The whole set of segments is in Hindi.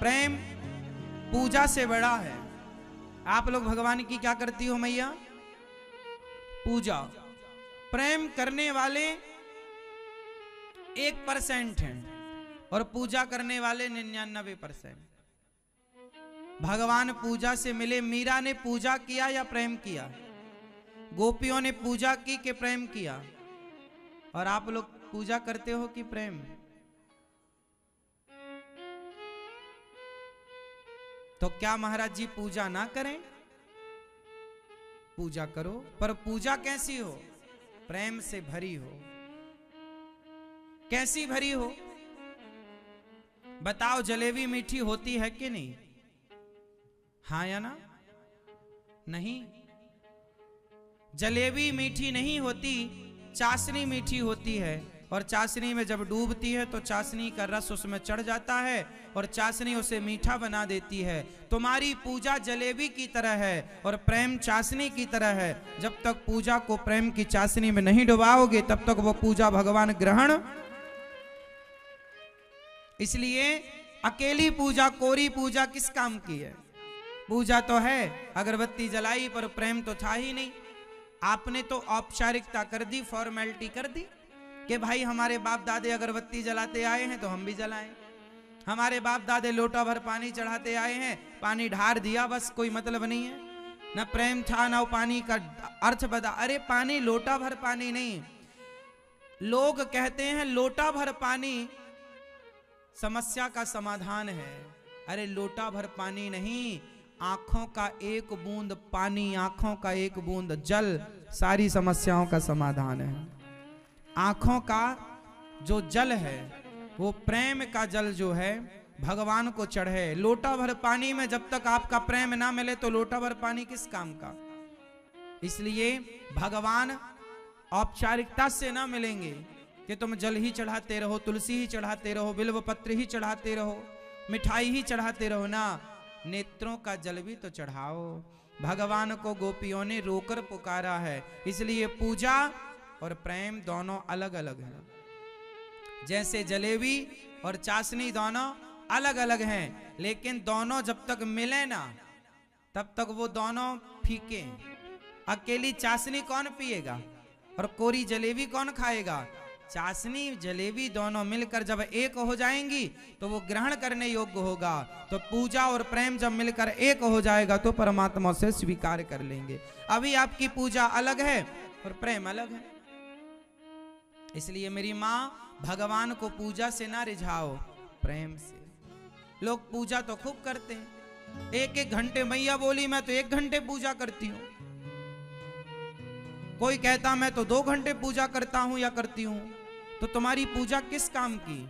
प्रेम पूजा से बड़ा है। आप लोग भगवान की क्या करती हो मैया? पूजा। प्रेम करने वाले 1% हैं और पूजा करने वाले 99%। भगवान पूजा से मिले। मीरा ने पूजा किया या प्रेम किया? गोपियों ने पूजा की कि प्रेम किया? और आप लोग पूजा करते हो कि प्रेम? तो क्या महाराज जी पूजा ना करें? पूजा करो, पर पूजा कैसी हो? प्रेम से भरी हो। कैसी भरी हो? बताओ, जलेबी मीठी होती है कि नहीं? हाँ या ना? नहीं। जलेबी मीठी नहीं होती, चाशनी मीठी होती है। और चाशनी में जब डूबती है तो चाशनी का रस उसमें चढ़ जाता है और चाशनी उसे मीठा बना देती है। तुम्हारी पूजा जलेबी की तरह है और प्रेम चाशनी की तरह है। जब तक पूजा को प्रेम की चाशनी में नहीं डुबाओगे तब तक वो पूजा भगवान ग्रहण। इसलिए अकेली पूजा, कोरी पूजा किस काम की है? पूजा तो है, अगरबत्ती जलाई, पर प्रेम तो था ही नहीं। आपने तो औपचारिकता कर दी, फॉर्मेलिटी कर दी कि भाई हमारे बाप दादे अगरबत्ती जलाते आए हैं तो हम भी जलाएं। हमारे बाप दादे लोटा भर पानी चढ़ाते आए हैं, पानी ढार दिया, बस कोई मतलब नहीं है। न प्रेम था न पानी का अर्थ बता। अरे पानी लोटा भर पानी नहीं। लोग कहते हैं लोटा भर पानी समस्या का समाधान है। अरे लोटा भर पानी नहीं, आंखों का एक बूंद पानी, आंखों का एक बूंद जल सारी समस्याओं का समाधान है। आंखों का जो जल है वो प्रेम का जल जो है भगवान को चढ़े। लोटा भर पानी में जब तक आपका प्रेम ना मिले तो लोटा भर पानी किस काम का? इसलिए भगवान औपचारिकता से ना मिलेंगे कि तुम जल ही चढ़ाते रहो, तुलसी ही चढ़ाते रहो, बिल्व पत्र ही चढ़ाते रहो, मिठाई ही चढ़ाते रहो ना। नेत्रों का जल भी तो चढ़ाओ। भगवान को गोपियों ने रोकर पुकारा है। इसलिए पूजा और प्रेम दोनों अलग अलग हैं। जैसे जलेबी और चाशनी दोनों अलग अलग हैं, लेकिन दोनों जब तक मिले ना तब तक वो दोनों फीके हैं। अकेली चाशनी कौन पिएगा और कोरी जलेबी कौन खाएगा? चाशनी जलेबी दोनों मिलकर जब एक हो जाएंगी तो वो ग्रहण करने योग्य होगा। तो पूजा और प्रेम जब मिलकर एक हो जाएगा तो परमात्मा से स्वीकार कर लेंगे। अभी आपकी पूजा अलग है और प्रेम अलग है। इसलिए मेरी माँ, भगवान को पूजा से ना रिझाओ, प्रेम से। लोग पूजा तो खूब करते हैं, 1-1 घंटे। मैया बोली मैं तो 1 घंटे पूजा करती हूँ। कोई कहता मैं तो 2 घंटे पूजा करता हूं या करती हूं। तो तुम्हारी पूजा किस काम की?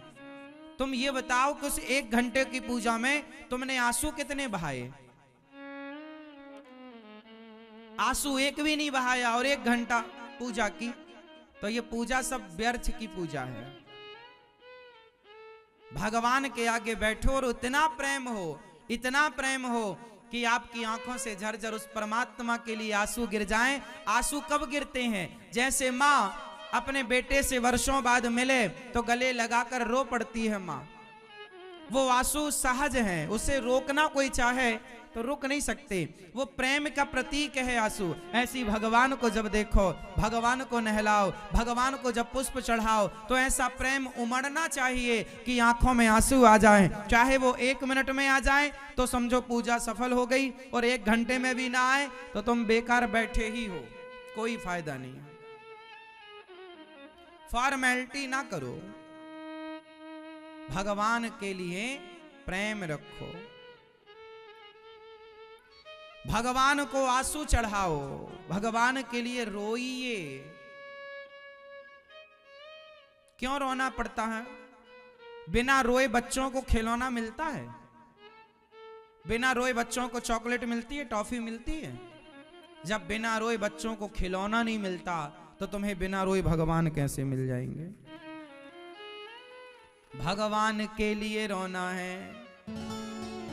तुम ये बताओ कि उस 1 घंटे की पूजा में तुमने आंसू कितने बहाए? आंसू एक भी नहीं बहाया और 1 घंटा पूजा की। तो ये पूजा सब व्यर्थ की पूजा है। भगवान के आगे बैठो और इतना प्रेम हो, इतना प्रेम हो कि आपकी आंखों से झरझर उस परमात्मा के लिए आंसू गिर जाएं। आंसू कब गिरते हैं? जैसे माँ अपने बेटे से वर्षों बाद मिले तो गले लगाकर रो पड़ती है माँ। वो आंसू सहज हैं, उसे रोकना कोई चाहे तो रुक नहीं सकते। वो प्रेम का प्रतीक है आंसू। ऐसी भगवान को जब देखो, भगवान को नहलाओ, भगवान को जब पुष्प चढ़ाओ तो ऐसा प्रेम उमड़ना चाहिए कि आंखों में आंसू आ जाएं। चाहे वो 1 मिनट में आ जाएं तो समझो पूजा सफल हो गई, और 1 घंटे में भी ना आए तो तुम बेकार बैठे ही हो, कोई फायदा नहीं है। फॉर्मेलिटी ना करो, भगवान के लिए प्रेम रखो। भगवान को आंसू चढ़ाओ, भगवान के लिए रोइए। क्यों रोना पड़ता है? बिना रोए बच्चों को खिलौना मिलता है? बिना रोए बच्चों को चॉकलेट मिलती है, टॉफी मिलती है? जब बिना रोए बच्चों को खिलौना नहीं मिलता तो तुम्हें बिना रोए भगवान कैसे मिल जाएंगे? भगवान के लिए रोना है,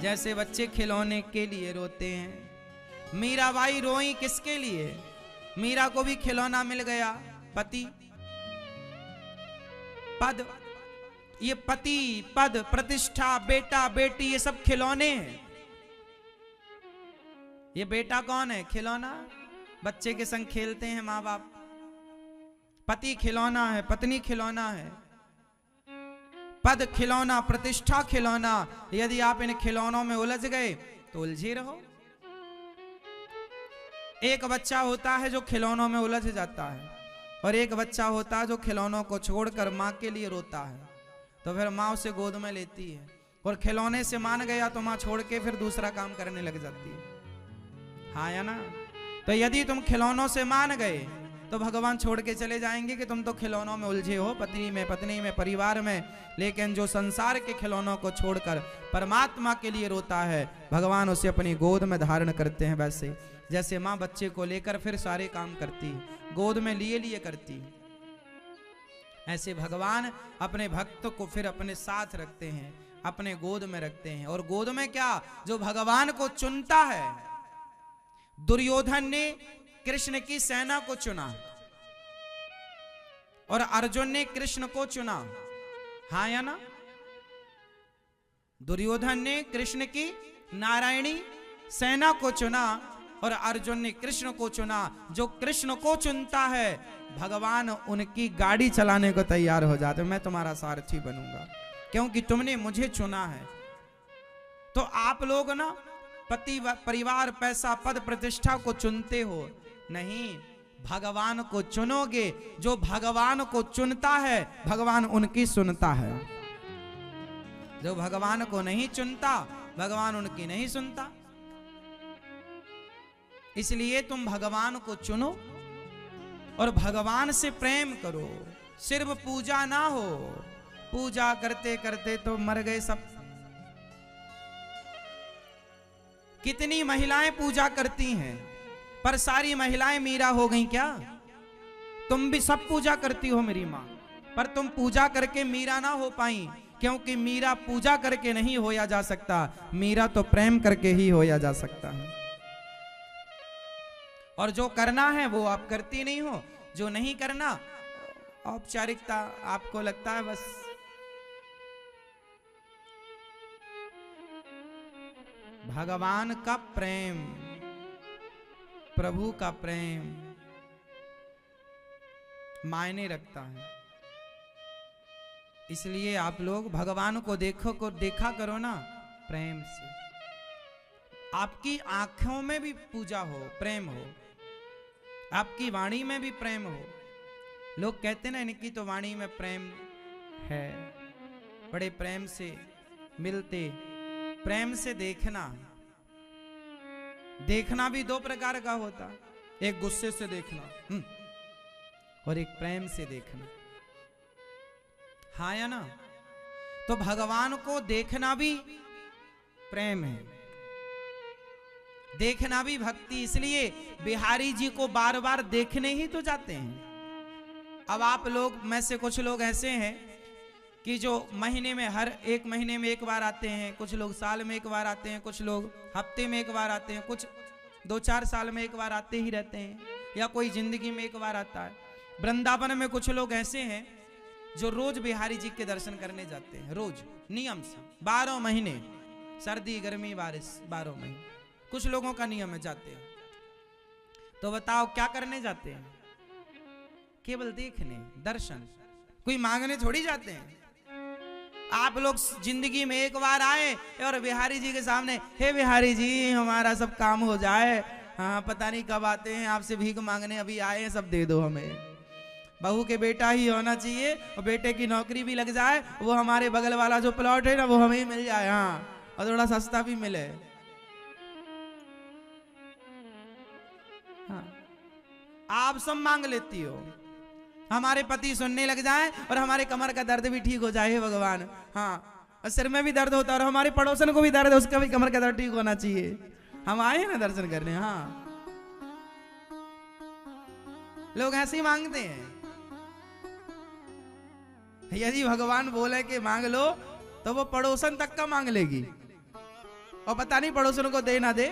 जैसे बच्चे खिलौने के लिए रोते हैं। मीराबाई रोई किसके लिए? मीरा को भी खिलौना मिल गया, पति, पद, ये पति, पद, प्रतिष्ठा, बेटा, बेटी, ये सब खिलौने हैं। ये बेटा कौन है? खिलौना। बच्चे के संग खेलते हैं माँ बाप। पति खिलौना है, पत्नी खिलौना है, पद खिलौना, प्रतिष्ठा खिलौना। यदि आप इन खिलौनों में उलझ गए तो उलझे रहो। एक बच्चा होता है जो खिलौनों में उलझ जाता है, और एक बच्चा होता है जो खिलौनों को छोड़कर माँ के लिए रोता है। तो फिर माँ उसे गोद में लेती है, और खिलौने से मान गया तो माँ छोड़ के फिर दूसरा काम करने लग जाती है। हाँ या ना? तो यदि तुम खिलौनों से मान गए तो भगवान छोड़ के चले जाएंगे कि तुम तो खिलौनों में उलझे हो, पत्नी में, परिवार में। लेकिन जो संसार के खिलौनों को छोड़कर परमात्मा के लिए रोता है, भगवान उसे अपनी गोद में धारण करते हैं। वैसे जैसे माँ बच्चे को लेकर फिर सारे काम करती है, गोद में लिए करती है, ऐसे भगवान अपने भक्त को फिर अपने साथ रखते हैं, अपने गोद में रखते हैं। और गोद में क्या, जो भगवान को चुनता है। दुर्योधन ने कृष्ण की सेना को चुना और अर्जुन ने कृष्ण को चुना। हाँ या ना? दुर्योधन ने कृष्ण की नारायणी सेना को चुना और अर्जुन ने कृष्ण को चुना। जो कृष्ण को चुनता है, भगवान उनकी गाड़ी चलाने को तैयार हो जाते। मैं तुम्हारा सारथी बनूंगा क्योंकि तुमने मुझे चुना है। तो आप लोग ना पति, परिवार, पैसा, पद, प्रतिष्ठा को चुनते हो नहीं, भगवान को चुनोगे। जो भगवान को चुनता है, भगवान उनकी सुनता है। जो भगवान को नहीं चुनता, भगवान उनकी नहीं सुनता। इसलिए तुम भगवान को चुनो और भगवान से प्रेम करो। सिर्फ पूजा ना हो, पूजा करते करते तो मर गए सब। कितनी महिलाएं पूजा करती हैं, पर सारी महिलाएं मीरा हो गई क्या? तुम भी सब पूजा करती हो मेरी माँ, पर तुम पूजा करके मीरा ना हो पाई, क्योंकि मीरा पूजा करके नहीं होया जा सकता, मीरा तो प्रेम करके ही होया जा सकता है। और जो करना है वो आप करती नहीं हो, जो नहीं करना औपचारिकता आपको लगता है बस। भगवान का प्रेम, प्रभु का प्रेम मायने रखता है। इसलिए आप लोग भगवान को देखा करो ना प्रेम से। आपकी आंखों में भी पूजा हो, प्रेम हो, आपकी वाणी में भी प्रेम हो। लोग कहते ना इनकी तो वाणी में प्रेम है, बड़े प्रेम से मिलते। प्रेम से देखना, देखना भी दो प्रकार का होता, एक गुस्से से देखना और एक प्रेम से देखना। हाँ या ना? तो भगवान को देखना भी प्रेम है, देखना भी भक्ति। इसलिए बिहारी जी को बार बार देखने ही तो जाते हैं। अब आप लोग में से कुछ लोग ऐसे हैं कि जो महीने में, हर एक महीने में एक बार आते हैं, कुछ लोग साल में एक बार आते हैं, कुछ लोग हफ्ते में एक बार आते हैं, कुछ 2-4 साल में एक बार आते ही रहते हैं, या कोई जिंदगी में एक बार आता है। वृंदावन में कुछ लोग ऐसे हैं जो रोज बिहारी जी के दर्शन करने जाते हैं, रोज नियम से, 12 महीने, सर्दी गर्मी बारिश 12 महीने कुछ लोगों का नियम है, जाते हैं। तो बताओ क्या करने जाते हैं? केवल देखने, दर्शन, कोई मांगने थोड़ी जाते हैं। आप लोग जिंदगी में एक बार आए और बिहारी जी के सामने, हे बिहारी जी हमारा सब काम हो जाए, हाँ पता नहीं कब आते हैं, आपसे भीख मांगने अभी आए हैं, सब दे दो हमें। बहू के बेटा ही होना चाहिए और बेटे की नौकरी भी लग जाए, वो हमारे बगल वाला जो प्लॉट है ना वो हमें ही मिल जाए, हाँ, और थोड़ा सस्ता भी मिले। हाँ, आप सब मांग लेती हो, हमारे पति सुनने लग जाए और हमारे कमर का दर्द भी ठीक हो जाए, हे भगवान। हाँ, और सिर में भी दर्द होता है और हमारे पड़ोसन को भी दर्द है, उसका भी कमर का दर्द ठीक होना चाहिए। हम आए हैं ना दर्शन करने। हाँ, लोग ऐसे ही मांगते हैं। यदि भगवान बोले कि मांग लो तो वो पड़ोसन तक का मांग लेगी, और पता नहीं पड़ोसन को दे ना दे।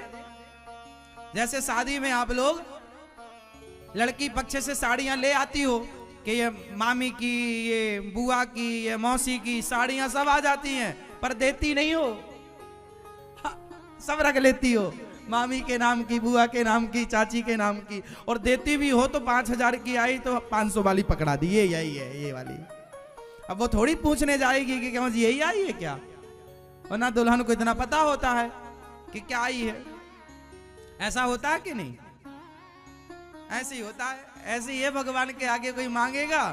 जैसे शादी में आप लोग लड़की पक्ष से साड़ियां ले आती हो कि ये मामी की, ये बुआ की, ये मौसी की साड़ियां सब आ जाती हैं, पर देती नहीं हो। सब रख लेती हो, मामी के नाम की, बुआ के नाम की, चाची के नाम की, और देती भी हो तो 5,000 की आई तो 500 वाली पकड़ा दी, ये यही है ये वाली। अब वो थोड़ी पूछने जाएगी कि क्या यही आई है क्या, वरना दुल्हन को इतना पता होता है कि क्या आई है। ऐसा होता है कि नहीं? ऐसे ही होता है। ऐसे ही है, भगवान के आगे कोई मांगेगा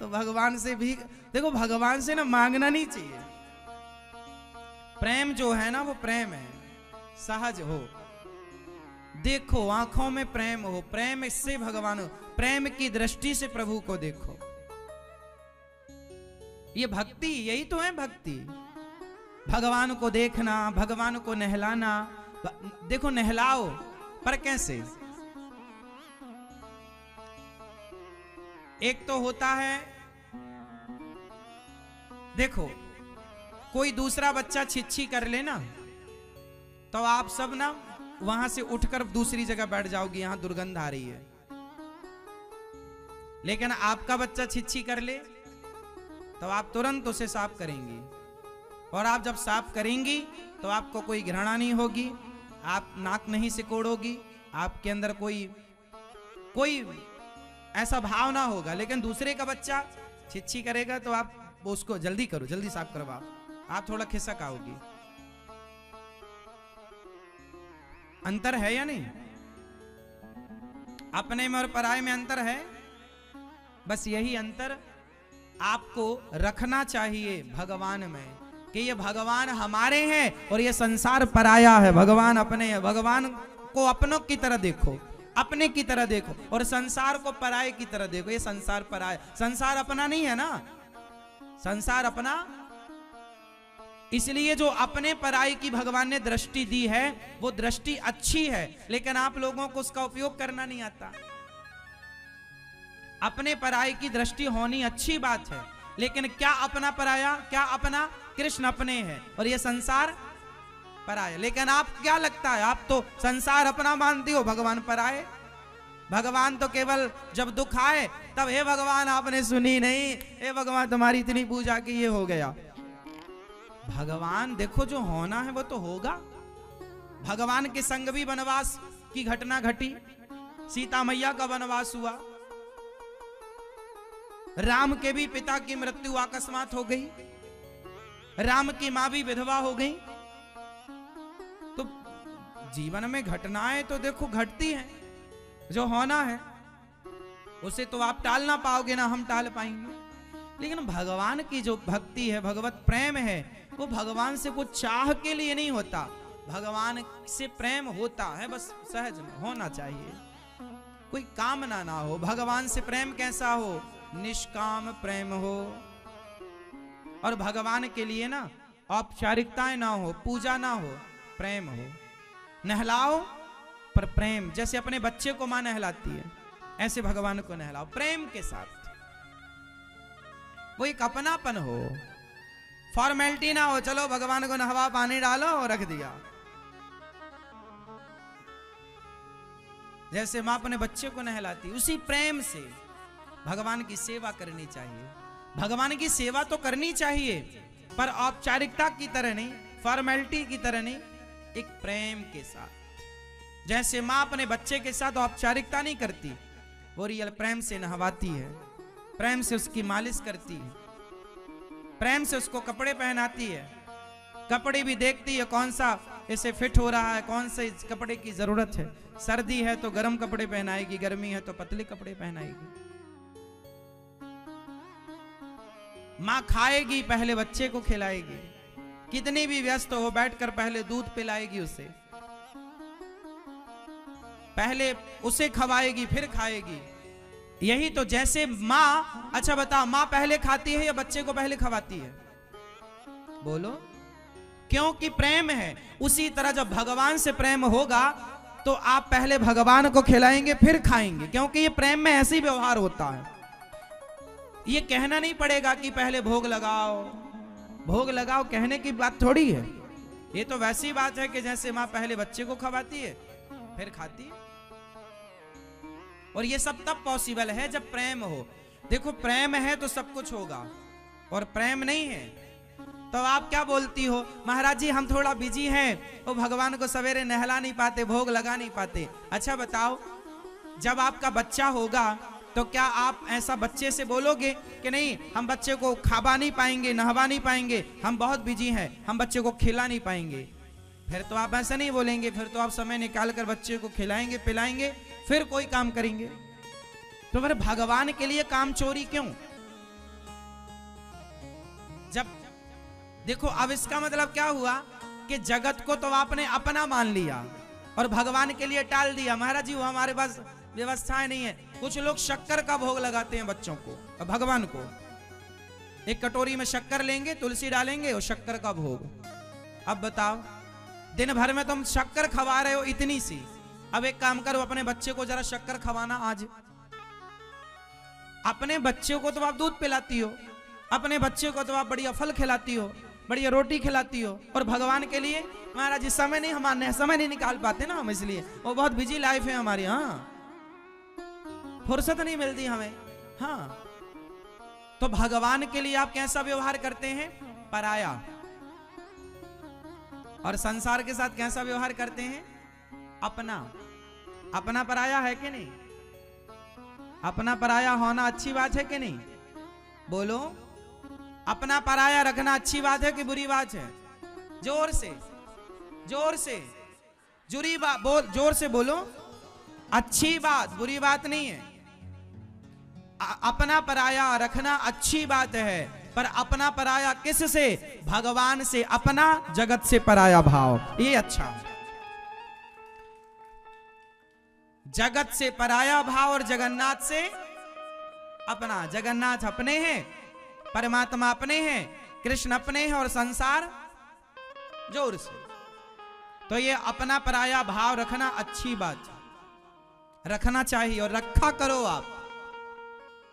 तो भगवान से भी, देखो भगवान से ना मांगना नहीं चाहिए। प्रेम जो है ना वो प्रेम है, सहज हो, देखो आंखों में प्रेम हो, प्रेम से भगवान हो, प्रेम की दृष्टि से प्रभु को देखो। ये भक्ति, यही तो है भक्ति। भगवान को देखना, भगवान को नहलाना। देखो नहलाओ, पर कैसे? एक तो होता है, देखो कोई दूसरा बच्चा छिछी कर लेना तो आप सब ना वहां से उठकर दूसरी जगह बैठ जाओगी, यहां दुर्गंध आ रही है। लेकिन आपका बच्चा छिछी कर ले तो आप तुरंत उसे साफ करेंगी, और आप जब साफ करेंगी तो आपको कोई घृणा नहीं होगी, आप नाक नहीं सिकोड़ोगी, आपके अंदर कोई ऐसा भाव ना होगा। लेकिन दूसरे का बच्चा छिछी करेगा तो आप उसको जल्दी करो, जल्दी साफ करवाओ, आप थोड़ा खिसक आओगी। अंतर है या नहीं? अपने में और पराये में अंतर है। बस यही अंतर आपको रखना चाहिए भगवान में, कि ये भगवान हमारे हैं और ये संसार पराया है, भगवान अपने हैं। भगवान को अपनों की तरह देखो, अपने की तरह देखो, और संसार को पराये की तरह देखो। ये संसार पराया, संसार अपना नहीं है ना, संसार अपना। इसलिए जो अपने पराई की भगवान ने दृष्टि दी है वो दृष्टि अच्छी है, लेकिन आप लोगों को उसका उपयोग करना नहीं आता। अपने पराई की दृष्टि होनी अच्छी बात है, लेकिन क्या अपना पराया, क्या अपना? कृष्ण अपने हैं और ये संसार पराया। लेकिन आप क्या लगता है, आप तो संसार अपना मानती हो, भगवान पराये। भगवान तो केवल जब दुख आए तब हे भगवान आपने सुनी नहीं, हे भगवान तुम्हारी इतनी पूजा की, ये हो गया। भगवान देखो जो होना है वो तो होगा। भगवान के संग भी वनवास की घटना घटी, सीता मैया का वनवास हुआ, राम के भी पिता की मृत्यु अकस्मात हो गई, राम की मां भी विधवा हो गई। तो जीवन में घटनाएं तो देखो घटती हैं, जो होना है उसे तो आप टाल ना पाओगे, ना हम टाल पाएंगे। लेकिन भगवान की जो भक्ति है, भगवत प्रेम है, वो भगवान से कुछ चाह के लिए नहीं होता, भगवान से प्रेम होता है, बस सहज में होना चाहिए, कोई कामना ना हो। भगवान से प्रेम कैसा हो? निष्काम प्रेम हो। और भगवान के लिए ना औपचारिकताएं ना हो, पूजा ना हो, प्रेम हो। नहलाओ पर प्रेम, जैसे अपने बच्चे को मां नहलाती है ऐसे भगवान को नहलाओ प्रेम के साथ। वो एक अपनापन हो, फॉर्मेलिटी ना हो, चलो भगवान को नहवा पानी डालो और रख दिया। जैसे मां अपने बच्चे को नहलाती, उसी प्रेम से भगवान की सेवा करनी चाहिए। भगवान की सेवा तो करनी चाहिए, पर औपचारिकता की तरह नहीं, फॉर्मेलिटी की तरह नहीं, एक प्रेम के साथ। जैसे मां अपने बच्चे के साथ औपचारिकता नहीं करती, वो रियल प्रेम से नहवाती है, प्रेम से उसकी मालिश करती है, प्रेम से उसको कपड़े पहनाती है, कपड़े भी देखती है कौन सा इसे फिट हो रहा है, कौन से कपड़े की जरूरत है। सर्दी है तो गर्म कपड़े पहनाएगी, गर्मी है तो पतले कपड़े पहनाएगी। मां खाएगी पहले बच्चे को खिलाएगी, कितनी भी व्यस्त हो बैठकर पहले दूध पिलाएगी उसे, पहले उसे खवाएगी फिर खाएगी। यही तो जैसे मां, अच्छा बता, मां पहले खाती है या बच्चे को पहले खवाती है? बोलो, क्योंकि प्रेम है। उसी तरह जब भगवान से प्रेम होगा तो आप पहले भगवान को खिलाएंगे फिर खाएंगे, क्योंकि ये प्रेम में ऐसे ही व्यवहार होता है। ये कहना नहीं पड़ेगा कि पहले भोग लगाओ, भोग लगाओ कहने की बात थोड़ी है। ये तो वैसी बात है कि जैसे मां पहले बच्चे को खवाती है फिर खाती है। और ये सब तब पॉसिबल है जब प्रेम हो। देखो प्रेम है तो सब कुछ होगा, और प्रेम नहीं है तो आप क्या बोलती हो, महाराज जी हम थोड़ा बिजी हैं, वो भगवान को सवेरे नहला नहीं पाते, भोग लगा नहीं पाते। अच्छा बताओ, जब आपका बच्चा होगा तो क्या आप ऐसा बच्चे से बोलोगे कि नहीं हम बच्चे को खावा नहीं पाएंगे, नहवा नहीं पाएंगे, हम बहुत बिजी हैं, हम बच्चे को खिला नहीं पाएंगे? फिर तो आप ऐसा नहीं बोलेंगे, फिर तो आप समय निकाल कर बच्चे को खिलाएंगे पिलाएंगे, फिर कोई काम करेंगे। तो फिर भगवान के लिए काम चोरी क्यों? जब देखो अब इसका मतलब क्या हुआ कि जगत को तो आपने अपना मान लिया और भगवान के लिए टाल दिया। महाराज जी वो हमारे पास व्यवस्थाएं नहीं है। कुछ लोग शक्कर का भोग लगाते हैं बच्चों को, भगवान को एक कटोरी में शक्कर लेंगे, तुलसी डालेंगे और शक्कर का भोग। अब बताओ दिन भर में तुम शक्कर खवा रहे हो इतनी सी, अब एक काम करो अपने बच्चे को जरा शक्कर खवाना आज। अपने बच्चे को तो आप दूध पिलाती हो, अपने बच्चे को तो आप बढ़िया फल खिलाती हो, बढ़िया रोटी खिलाती हो, और भगवान के लिए महाराज जी समय नहीं, हमारे समय नहीं निकाल पाते ना हम, इसलिए वो बहुत बिजी लाइफ है हमारी, हाँ फुर्सत नहीं मिलती हमें। हाँ तो भगवान के लिए आप कैसा व्यवहार करते हैं? पराया। और संसार के साथ कैसा व्यवहार करते हैं? अपना। अपना पराया है कि नहीं? अपना पराया होना अच्छी बात है कि नहीं? बोलो, अपना पराया रखना अच्छी बात है कि बुरी बात है? जोर से, जोर से, जुरी बात बोल, जोर से बोलो। अच्छी बात, बुरी बात नहीं है। अपना पराया रखना अच्छी बात है, पर अपना पराया किस से? भगवान से। अपना जगत से पराया भाव, ये अच्छा है। जगत से पराया भाव और जगन्नाथ से अपना। जगन्नाथ अपने हैं, परमात्मा अपने हैं, कृष्ण अपने हैं, और संसार जोर से। तो ये अपना पराया भाव रखना अच्छी बात, रखना चाहिए और रखा करो आप।